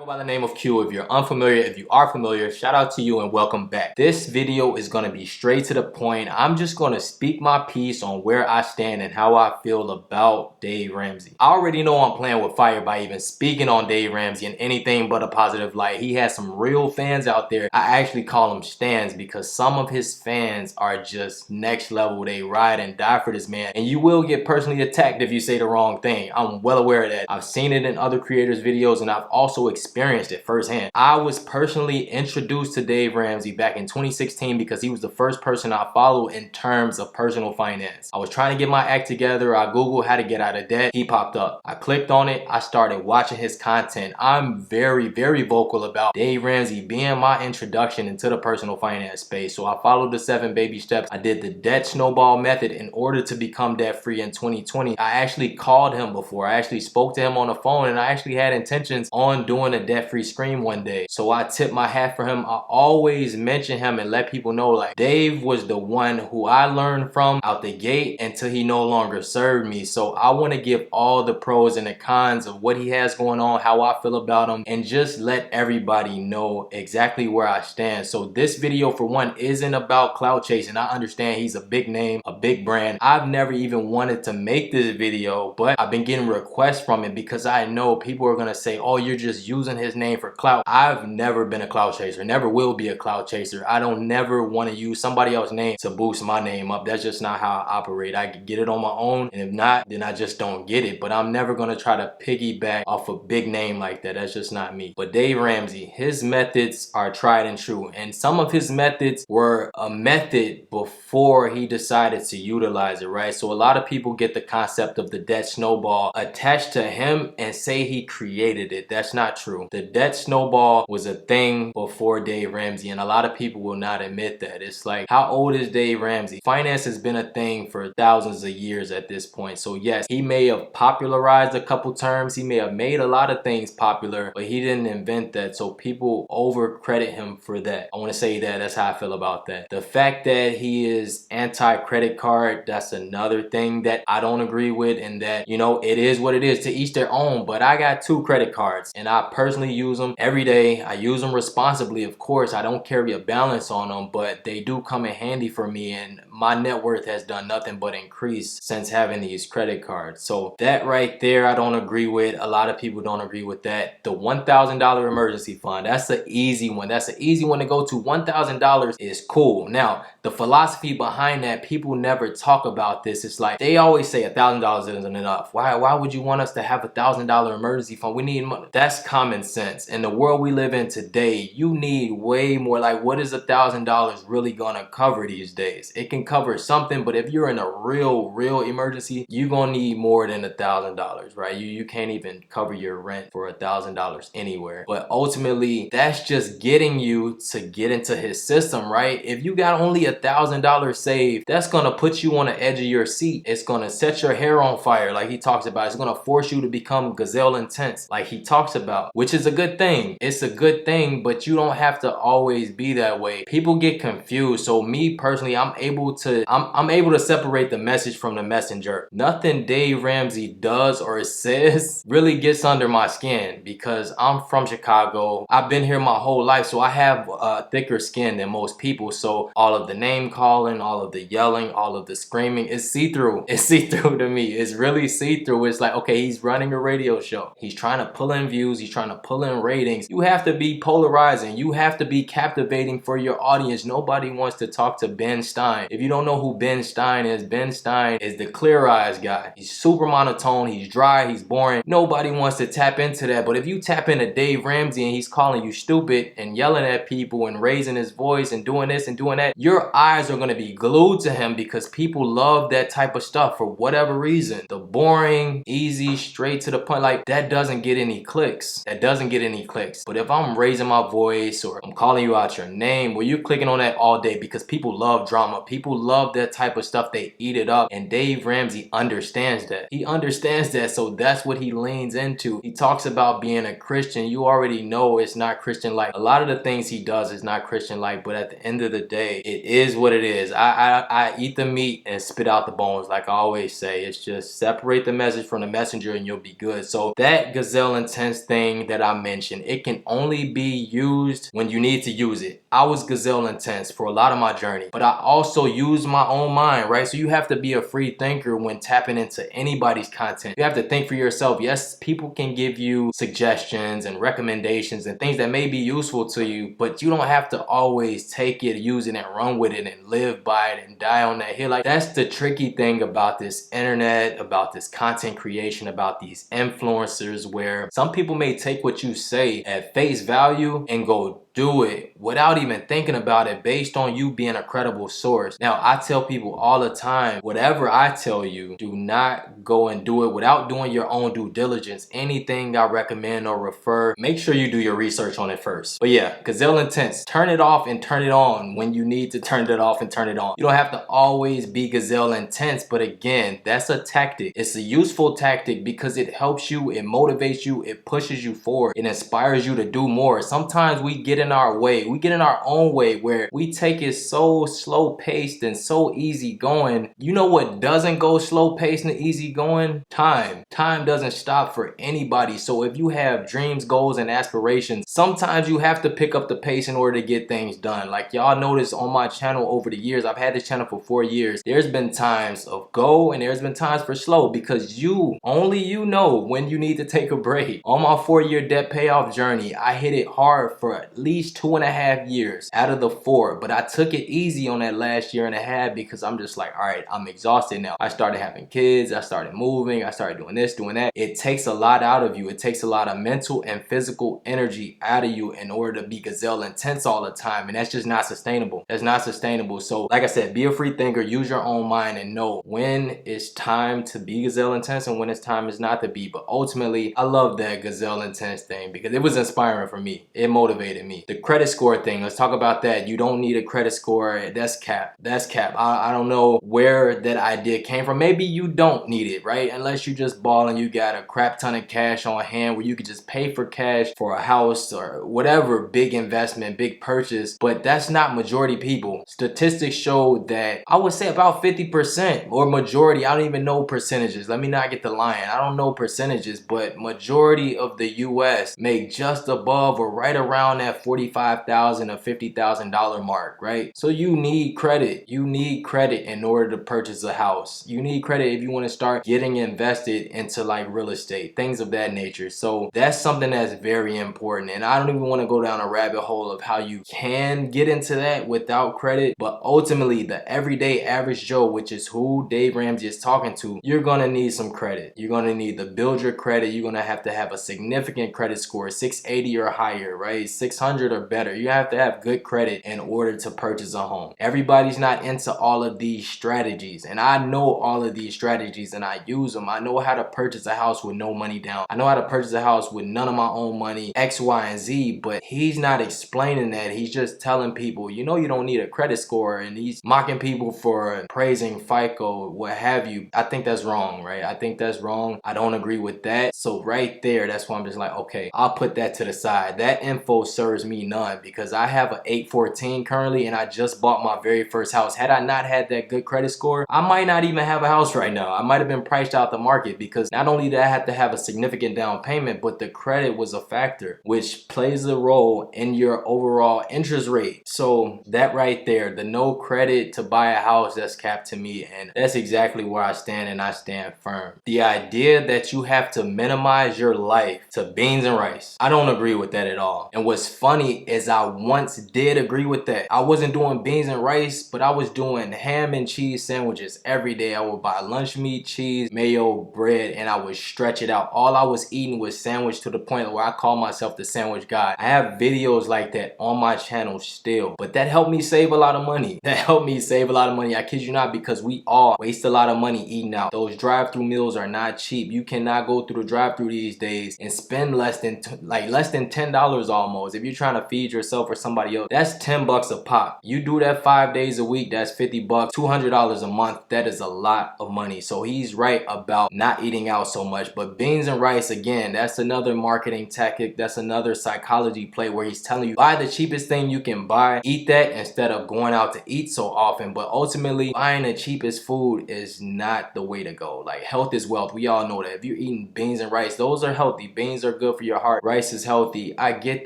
Go by the name of Q. If you're unfamiliar, if you are familiar, shout out to you and welcome back. This video is going to be straight to the point. I'm just going to speak my piece on where I stand and how I feel about Dave Ramsey. I already know I'm playing with fire by even speaking on Dave Ramsey in anything but a positive light. He has some real fans out there. I actually call them stans because some of his fans are just next level. They ride and die for this man, and you will get personally attacked if you say the wrong thing. I'm well aware of that. I've seen it in other creators' videos, and I've also experienced it firsthand. I was personally introduced to Dave Ramsey back in 2016 because he was the first person I followed in terms of personal finance. I was trying to get my act together. I googled how to get out of debt. He popped up. I clicked on it. I started watching his content. I'm very vocal about Dave Ramsey being my introduction into the personal finance space. So I followed the 7 baby steps. I did the debt snowball method in order to become debt free in 2020. I actually called him before. I actually spoke to him on the phone, and I actually had intentions on doing a debt-free stream one day. So I tip my hat for him. I always mention him and let people know, like, Dave was the one who I learned from out the gate until he no longer served me. So I want to give all the pros and the cons of what he has going on, how I feel about him, and just let everybody know exactly where I stand. So this video, for one, isn't about clout chasing. I understand he's a big name, a big brand. I've never even wanted to make this video, but I've been getting requests from it because I know people are gonna say, oh, you're just using his name for clout. I've never been a clout chaser, never will be a clout chaser. I don't never want to use somebody else's name to boost my name up. That's just not how I operate. I can get it on my own, and if not, then I just don't get it. But I'm never gonna try to piggyback off a big name like that. That's just not me. But Dave Ramsey, his methods are tried and true, and some of his methods were a method before he decided to utilize it, right? So a lot of people get the concept of the debt snowball attached to him and say he created it. That's not true. The debt snowball was a thing before Dave Ramsey, and a lot of people will not admit that. It's like, how old is Dave Ramsey? Finance has been a thing for thousands of years at this point. So yes, he may have popularized a couple terms. He may have made a lot of things popular, but he didn't invent that. So people over credit him for that. I want to say that. That's how I feel about that. The fact that he is anti-credit card, that's another thing that I don't agree with, and that, you know, it is what it is, to each their own. But I got 2 credit cards, and I personally use them every day. I use them responsibly, of course. I don't carry a balance on them, but they do come in handy for me, and my net worth has done nothing but increase since having these credit cards. So that right there, I don't agree with. A lot of people don't agree with that. The $1,000 emergency fund, that's an easy one. That's an easy one to go to. $1,000 is cool. Now, the philosophy behind that, people never talk about this. It's like, they always say $1,000 isn't enough. Why would you want us to have $1,000 emergency fund? We need money. That's common sense. In the world we live in today, you need way more. Like, what is $1,000 really gonna cover these days? It can cover something, but if you're in a real emergency, you're gonna need more than $1,000, right? You can't even cover your rent for $1,000 anywhere. But ultimately, that's just getting you to get into his system, right? If you got only $1,000 saved, that's gonna put you on the edge of your seat. It's gonna set your hair on fire, like he talks about. It's gonna force you to become gazelle intense, like he talks about, which is a good thing. It's a good thing, but you don't have to always be that way. People get confused. So me personally, I'm able to separate the message from the messenger. Nothing Dave Ramsey does or says really gets under my skin because I'm from Chicago. I've been here my whole life, so I have thicker skin than most people. So all of the name calling, all of the yelling, all of the screaming, it's see-through. It's see-through to me. It's really see-through. It's like, okay, he's running a radio show. He's trying to pull in views. He's trying to pull in ratings. You have to be polarizing. You have to be captivating for your audience. Nobody wants to talk to Ben Stein. If you don't know who Ben Stein is the Clear Eyes guy. He's super monotone. He's dry. He's boring. Nobody wants to tap into that. But if you tap into Dave Ramsey and he's calling you stupid and yelling at people and raising his voice and doing this and doing that, your eyes are going to be glued to him because people love that type of stuff for whatever reason. The boring, easy, straight to the point, like, that doesn't get any clicks. That doesn't get any clicks. But if I'm raising my voice or I'm calling you out your name, well, you're clicking on that all day because people love drama. People love that type of stuff. They eat it up. And Dave Ramsey understands that. He understands that. So that's what he leans into. He talks about being a Christian. You already know it's not Christian-like. A lot of the things he does is not Christian-like, but at the end of the day, it is what it is. I eat the meat and spit out the bones, like I always say. It's just separate the message from the messenger and you'll be good. So that gazelle intense thing, that I mentioned, it can only be used when you need to use it. I was gazelle intense for a lot of my journey, but I also use my own mind, right? So you have to be a free thinker when tapping into anybody's content. You have to think for yourself. Yes, people can give you suggestions and recommendations and things that may be useful to you, but you don't have to always take it, use it, and run with it and live by it and die on that hill. Like, that's the tricky thing about this internet, about this content creation, about these influencers, where some people may take what you say at face value and go do it without even thinking about it based on you being a credible source. Now, I tell people all the time, whatever I tell you, do not go and do it without doing your own due diligence. Anything I recommend or refer, make sure you do your research on it first. But yeah, gazelle intense, turn it off and turn it on when you need to turn it off and turn it on. You don't have to always be gazelle intense, but again, that's a tactic. It's a useful tactic because it helps you, it motivates you, it pushes you forward, it inspires you to do more. Sometimes we get in our way, we get in our own way, where we take it so slow paced and so easy going. You know what doesn't go slow paced and easy going? Time doesn't stop for anybody. So if you have dreams, goals, and aspirations, sometimes you have to pick up the pace in order to get things done. Like y'all notice on my channel over the years, I've had this channel for 4 years, there's been times of go and there's been times for slow, because only you know when you need to take a break. On my 4-year debt payoff journey, I hit it hard for at least 2.5 years out of the 4, but I took it easy on that last year and a half because I'm just like, all right, I'm exhausted now. I started having kids, I started moving, I started doing this, doing that. It takes a lot out of you. It takes a lot of mental and physical energy out of you in order to be gazelle intense all the time, and that's just not sustainable. That's not sustainable. So like I said, be a free thinker, use your own mind, and know when it's time to be gazelle intense and when it's time is not to be. But ultimately, I love that gazelle intense thing because it was inspiring for me. It motivated me. The credit score thing, let's talk about that. You don't need a credit score. That's cap. That's cap. I don't know where that idea came from. Maybe you don't need it, right? Unless you just ball and you got a crap ton of cash on hand where you could just pay for cash for a house or whatever big investment, big purchase. But that's not majority people. Statistics show that I would say about 50% or majority, I don't even know percentages. Let me not get the lying. I don't know percentages, but majority of the US make just above or right around that $45,000 or $50,000 mark, right? So you need credit. You need credit in order to purchase a house. You need credit if you want to start getting invested into like real estate, things of that nature. So that's something that's very important. And I don't even want to go down a rabbit hole of how you can get into that without credit. But ultimately, the everyday average Joe, which is who Dave Ramsey is talking to, you're going to need some credit. You're going to need to build your credit. You're going to have a significant credit score, 680 or higher, right? 600 or better. You have to have good credit in order to purchase a home. Everybody's not into all of these strategies, and I know all of these strategies and I use them. I know how to purchase a house with no money down. I know how to purchase a house with none of my own money, X, Y, and Z, but he's not explaining that. He's just telling people, you know, you don't need a credit score, and he's mocking people for praising FICO, what have you. I think that's wrong, right? I think that's wrong. I don't agree with that. So right there, that's why I'm just like, okay, I'll put that to the side. That info serves me none because I have an 814 currently and I just bought my very first house. Had I not had that good credit score, I might not even have a house right now. I might have been priced out the market because not only did I have to have a significant down payment, but the credit was a factor, which plays a role in your overall interest rate. So that right there, the no credit to buy a house, that's capped to me, and that's exactly where I stand, and I stand firm. The idea that you have to minimize your life to beans and rice, I don't agree with that at all. And what's funny is I once did agree with that. I wasn't doing beans and rice, but I was doing ham and cheese sandwiches every day. I would buy lunch meat, cheese, mayo, bread, and I would stretch it out. All I was eating was sandwich to the point where I call myself the sandwich guy. I have videos like that on my channel still, but that helped me save a lot of money. That helped me save a lot of money. I kid you not, because we all waste a lot of money eating out. Those drive-through meals are not cheap. You cannot go through the drive-through these days and spend less than $10 almost. If you're trying to feed yourself or somebody else, that's 10 bucks a pop. You do that 5 days a week, that's 50 bucks, $200 a month. That is a lot of money. So he's right about not eating out so much. But beans and rice, again, that's another marketing tactic. That's another psychology play where he's telling you, buy the cheapest thing you can buy, eat that instead of going out to eat so often, but ultimately buying the cheapest food is not the way to go. Like, health is wealth. We all know that. If you're eating beans and rice, those are healthy. Beans are good for your heart. Rice is healthy. I get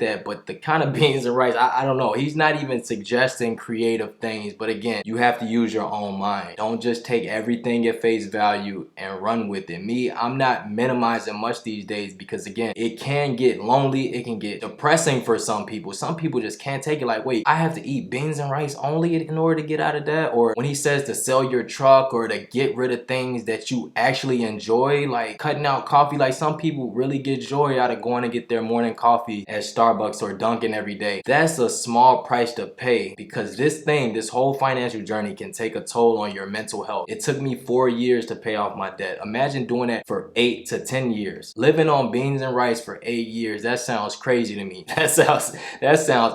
that, but the kind of beans and rice, I don't know. He's not even suggesting creative things, but again, you have to use your own mind. Don't just take everything at face value and run with it. Me, I'm not minimizing much these days because again, it can get lonely. It can get depressing for some people. Some people just can't take it. Like, wait, I have to eat beans and rice only in order to get out of that? Or when he says to sell your truck or to get rid of things that you actually enjoy, like cutting out coffee. Like, some people really get joy out of going to get their morning coffee at Starbucks or Dunkin' every day. That's a small price to pay because this whole financial journey can take a toll on your mental health. It took me 4 years to pay off my debt. Imagine doing that for 8 to 10 years. Living on beans and rice for 8 years. That sounds crazy to me. That sounds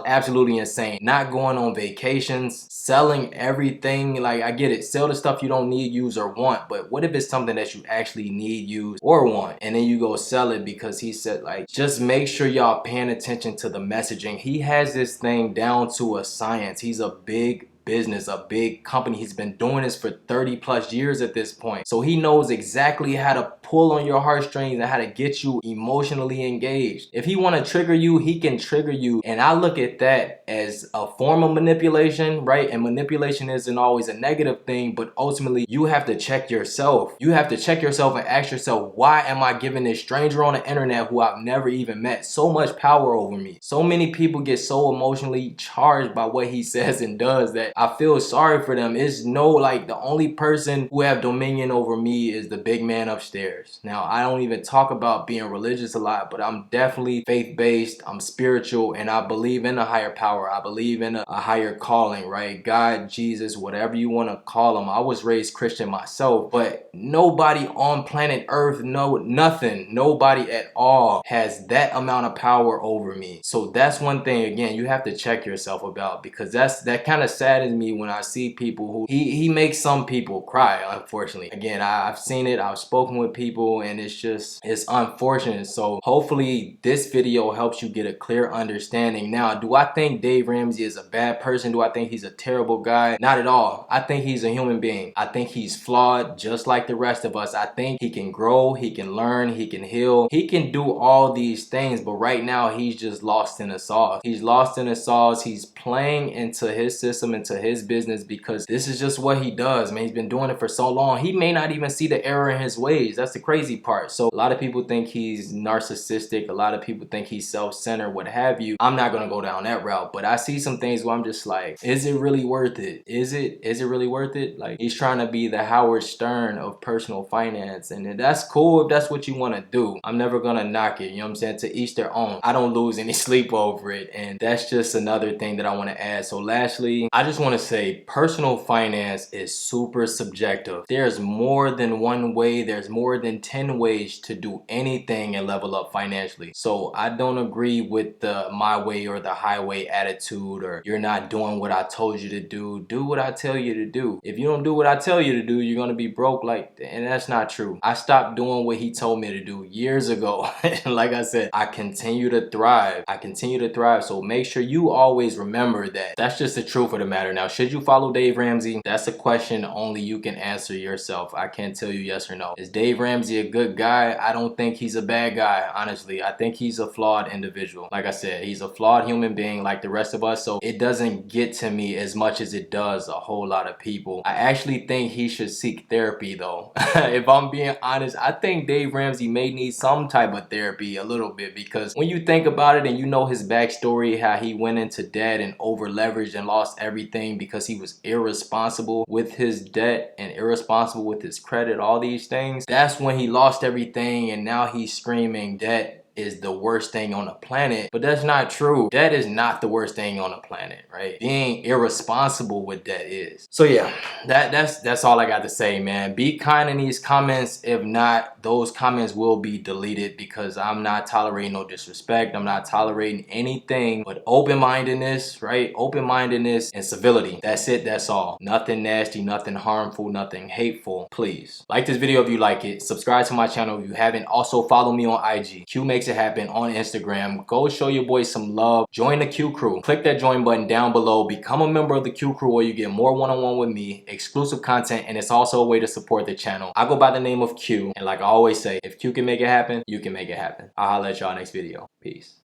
absolutely insane. Not going on vacations, selling everything. Like, I get it. Sell the stuff you don't need, use, or want. But what if it's something that you actually need, use, or want? And then you go sell it because he said, like, just make sure y'all paying attention to the messaging. He has this thing down to a science. He's a big business, a big company. He's been doing this for 30 plus years at this point. So he knows exactly how to pull on your heartstrings and how to get you emotionally engaged. If he want to trigger you, he can trigger you. And I look at that as a form of manipulation, right? And manipulation isn't always a negative thing, but ultimately you have to check yourself. You have to check yourself and ask yourself, why am I giving this stranger on the internet who I've never even met so much power over me? So many people get so emotionally charged by what he says and does that I feel sorry for them. It's like the only person who have dominion over me is the big man upstairs. Now, I don't even talk about being religious a lot, but I'm definitely faith-based. I'm spiritual, and I believe in a higher power. I believe in a higher calling, right? God, Jesus, whatever you want to call him. I was raised Christian myself, but nobody on planet Earth, nobody at all has that amount of power over me. So that's one thing, again, you have to check yourself about, because that kind of saddens me when I see people who he makes some people cry, unfortunately. Again, I've seen it, I've spoken with people, and it's unfortunate. So hopefully this video helps you get a clear understanding. Now, do I think Dave Ramsey is a bad person? Do I think he's a terrible guy? Not at all. I think he's a human being. I think he's flawed just like the rest of us. I think he can grow, he can learn, he can heal, he can do all these things, but right now he's just lost in the sauce. He's lost in the sauce. He's playing into his system, into his business, because this is just what he does, man. He's been doing it for so long. He may not even see the error in his ways. That's the crazy part. So a lot of people think he's narcissistic. A lot of people think he's self-centered, what have you. I'm not gonna go down that route, but I see some things where I'm just like, is it really worth it? Is it really worth it? Like, he's trying to be the Howard Stern of personal finance, and that's cool if that's what you want to do. I'm never gonna knock it, you know what I'm saying? To each their own. I don't lose any sleep over it, and that's just another thing that I want to add. So lastly, I just want to say personal finance is super subjective. There's more than one way. There's more than 10 ways to do anything and level up financially. So I don't agree with the my way or the highway attitude, or you're not doing what I told you to do. Do what I tell you to do. If you don't do what I tell you to do, you're gonna be broke. And that's not true. I stopped doing what he told me to do years ago. Like I said, I continue to thrive. I continue to thrive. So make sure you always remember that. That's just the truth of the matter. Now, should you follow Dave Ramsey? That's a question only you can answer yourself. I can't tell you yes or no. Is Dave Ramsey a good guy? I don't think he's a bad guy, honestly. I think he's a flawed individual. Like I said, he's a flawed human being like the rest of us. So it doesn't get to me as much as it does a whole lot of people. I actually think he should seek therapy though. If I'm being honest, I think Dave Ramsey may need some type of therapy a little bit, because when you think about it and you know his backstory, how he went into debt and over leveraged and lost everything because he was irresponsible with his debt and irresponsible with his credit, all these things, that's when he lost everything, and now he's screaming debt is the worst thing on the planet. But that's not true. Debt is not the worst thing on the planet, right? Being irresponsible with debt is. So yeah, that's all I got to say, man. Be kind in these comments. If not, those comments will be deleted, because I'm not tolerating no disrespect. I'm not tolerating anything but open-mindedness, right? Open-mindedness and civility. That's it. That's all. Nothing nasty, nothing harmful, nothing hateful. Please like this video if you like it. Subscribe to my channel if you haven't. Also follow me on IG. Q makes Makes It Happen on Instagram. Go show your boys some love. Join the Q Crew. Click that join button down below. Become a member of the Q Crew where you get more one-on-one with me, exclusive content, and it's also a way to support the channel. I go by the name of Q, and like I always say, if Q can make it happen, you can make it happen. I'll holler at y'all next video. Peace.